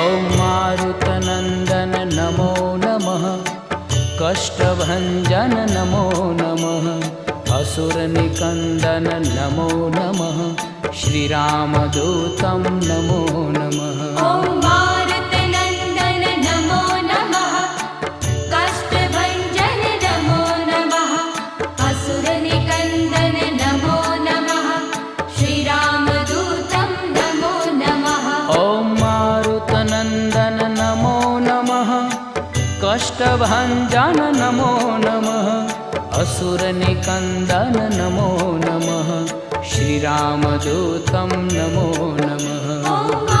ॐ मारुतनन्दन नमो नमः, कष्टभञ्जन नमो नमः, असुरनिकन्दन नमो नमः, श्रीरामदूतं नमो नमः। ॐ मारुतनन्दन नमो नमः, कष्टभञ्जन नमो नमः, असुरनिकन्दन नमो नमः, श्रीरामदूतं नमो नमः। ॐ मारुतनन्दन नमो नमः, कष्टभञ्जन नमो नमः, असुरनिकन्दन नमो नमः, श्रीरामदूतं नमो नमः।